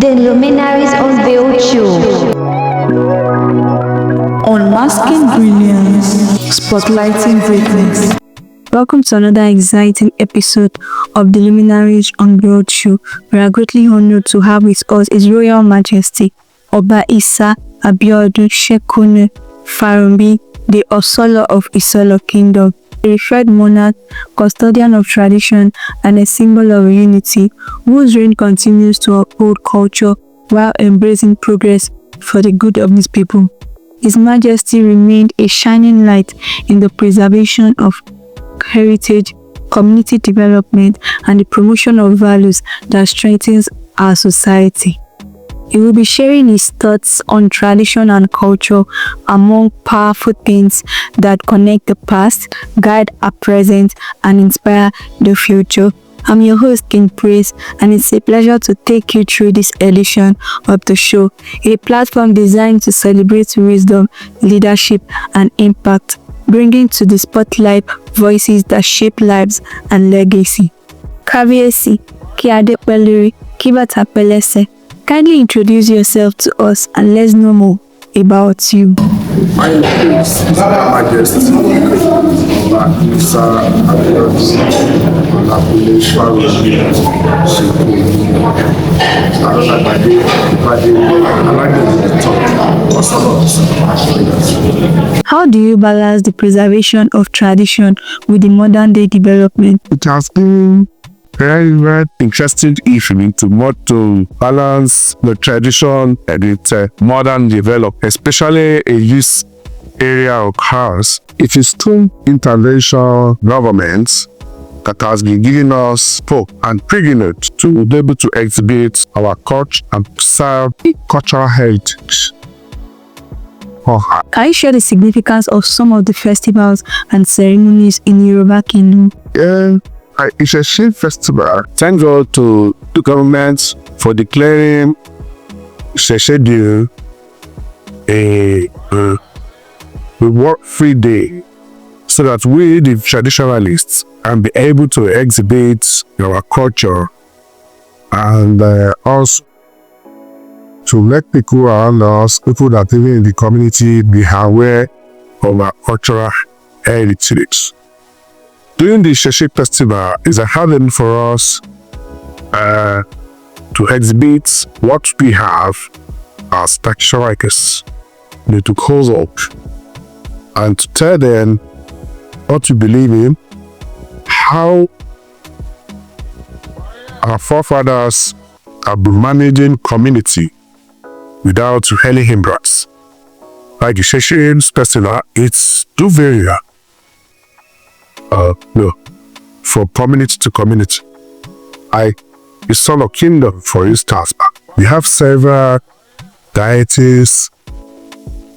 the Luminaries Unveiled Show. Unmasking brilliance, spotlighting greatness. Welcome to another exciting episode of the Luminaries Unveiled Show. We are greatly honored to have with us His Royal Majesty Oba Isa Abiodun Sekoni Faronbi, the Osolo of Isolo Kingdom, a revered monarch, custodian of tradition, and a symbol of unity, whose reign continues to uphold culture while embracing progress for the good of his people. His Majesty remained a shining light in the preservation of heritage, community development, and the promotion of values that strengthens our society. He will be sharing his thoughts on tradition and culture, among powerful themes that connect the past, guide our present, and inspire the future. I'm your host, King Praizz, and it's a pleasure to take you through this edition of the show, a platform designed to celebrate wisdom, leadership, and impact, bringing to the spotlight voices that shape lives and legacy. Kábíyèsí, kí adé pẹ́ lórí, kí bàtà pẹ́ lẹ́sẹ̀. Kindly introduce yourself to us and let's know more about you. My name is His Majesty Oba Isa Abiodun Olakunle Faronbi-Sekoni Alagbeji III Osolo of Isolo Kingdom. How do you balance the preservation of tradition with the modern day development? It has been very interesting issue to balance the tradition and its modern development, especially in this area of ours. It is through intervention governments that has been giving us hope and privilege to be able to exhibit our culture and preserve cultural heritage. Can you share the significance of some of the festivals and ceremonies in Yoruba Kingdom? It's a Shame festival. Thank God to the government for declaring Sheshedu a work-free day, so that we, the traditionalists, can be able to exhibit our culture and also to let people around us, people that live in the community, be aware of our cultural heritage. During the Sheshe Festival is a haven for us to exhibit what we have as Takishawakas, to close up and to tell them what we believe in, how our forefathers have been managing community without any hindrance. Like the Sheshe Festival, it's too very from community to community. Isolo Kingdom, for instance, we have several deities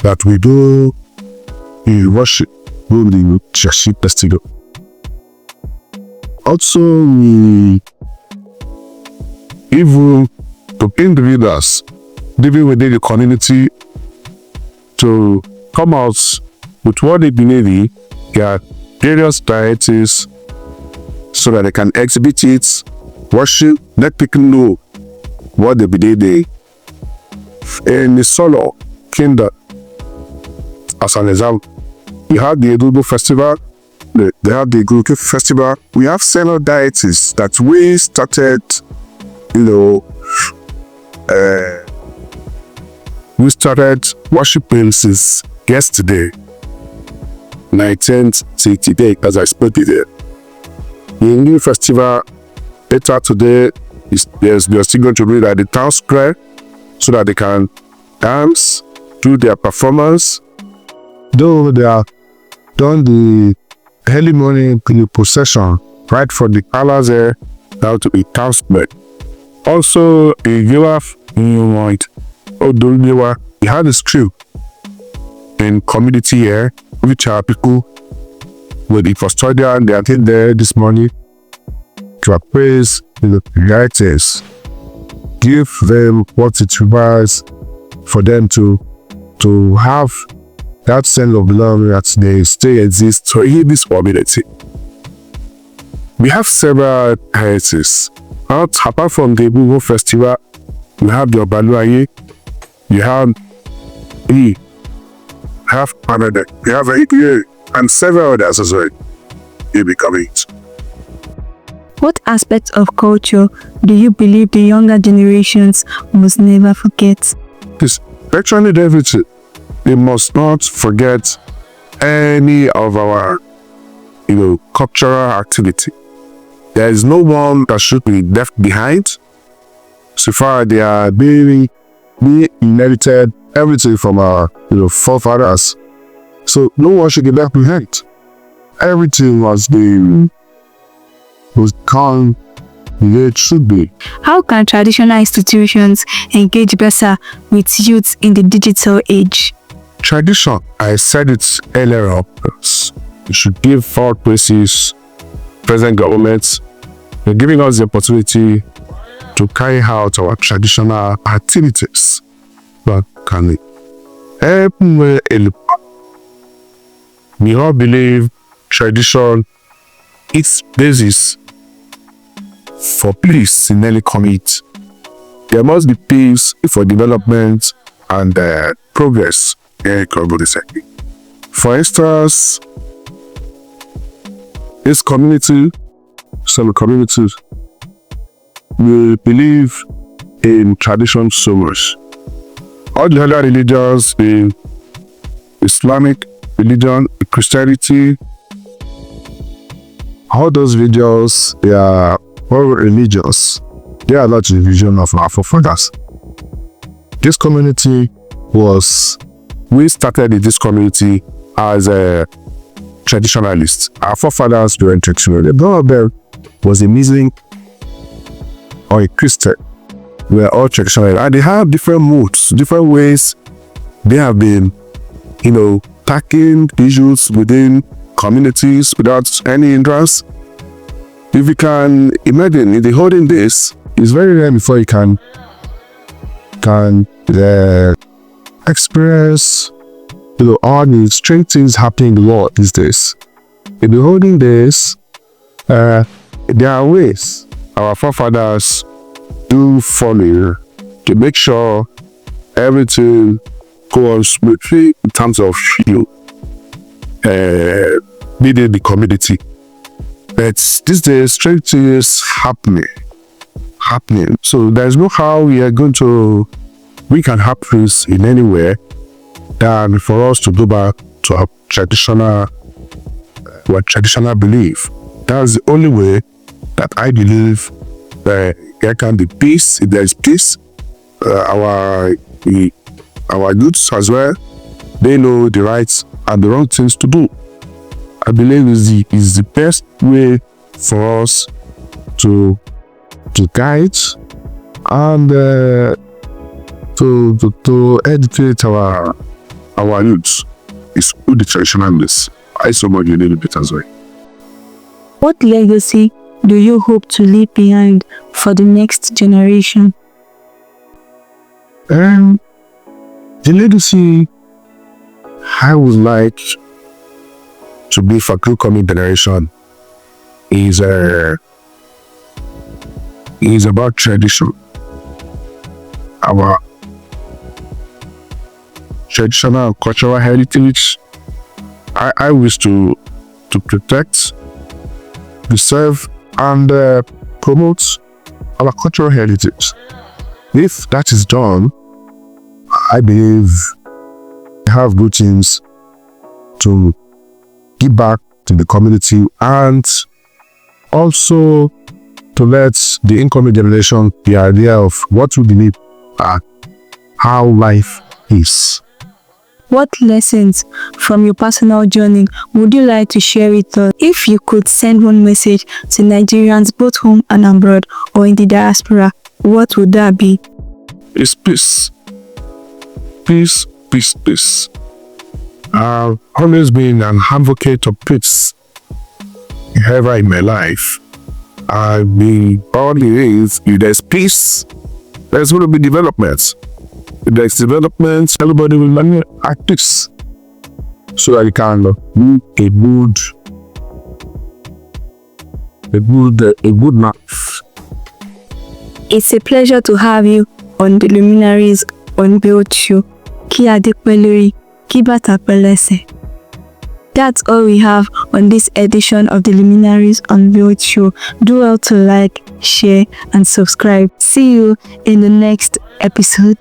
that we do in worship during the Sheshe Festival. Also, we even to individuals living within the community to come out with what they believe in, various deities, so that they can exhibit it, worship, let people know what they believe in. In the Osolo Kingdom, as an example, we have the Adejuwon festival, they have the Guruke festival. We have several deities that we started, we started worshiping since yesterday, 19th till today, as I spoke it. The new festival later today they're still going to be at the town square, so that they can dance, do their performance. Though they are done the early morning procession right for the palace there, down to the town square. Also, in Yoaf, we had a crew in community here, which are people with the custodian. They attend there this morning to appraise the writers, give them what it requires for them to have that sense of belonging that they still exist to heal this community. We have several heritages. Apart from the Igbo festival, We have the Obaluaye, you have Canada, you have APA, and several others as well. You'll be coming. What aspects of culture do you believe the younger generations must never forget? This actually everything. They must not forget any of our, cultural activity. There is no one that should be left behind. So far, they are being inherited everything from our, forefathers. So no one should be left behind. Everything must come the way it should be. How can traditional institutions engage better with youth in the digital age? Tradition, I said it earlier on, we should give forward places, present governments, they're giving us the opportunity to carry out our traditional activities. But can we help me? We all believe tradition its basis for peace in any community. There must be peace for development and progress in community. For instance, this community, some communities, will believe in tradition so much. All the other religions, the Islamic religion, Christianity, all those religions, they are all religious. They are not the religion of our forefathers. This community we started in this community as a traditionalist. Our forefathers were traditionalists. None of them was a Muslim or a Christian. We are all traditional, and they have different moods, different ways they have been, tackling issues within communities without any hindrance. If you can imagine, in the holding this, it's very rare before you can express, all the strange things happening in the world these days. In the holding this, there are ways our forefathers do follow to make sure everything goes smoothly in terms of leading the community. But these days, strange things happening. So there's no how we can help this in any way than for us to go back to our traditional belief. That's the only way that I believe there can be peace. If there is peace, our youths as well, they know the rights and the wrong things to do. I believe is the best way for us to guide and to educate our youths is through the traditionalists. I so much a little bit as well. What legacy do you hope to leave behind for the next generation? The legacy I would like to be for the coming generation is about tradition. Our traditional and cultural heritage. I wish to protect, preserve, and promote our cultural heritage. If that is done, I believe we have good things to give back to the community and also to let the incoming generation the idea of what we believe how life is. What lessons from your personal journey would you like to share with us? If you could send one message to Nigerians both home and abroad or in the diaspora, what would that be? It's peace. Peace, peace, peace. I've always been an advocate of peace ever in my life. I've been born if there's peace, there's going to be development. If there's development, everybody will learn at peace. So that you can live a good life. It's a pleasure to have you on the Luminaries Unveiled Show. Kí adé pẹ́ lórí, kí bàtà pẹ́ lẹ́sẹ̀. That's all we have on this edition of the Luminaries Unveiled Show. Do well to like, share, and subscribe. See you in the next episode.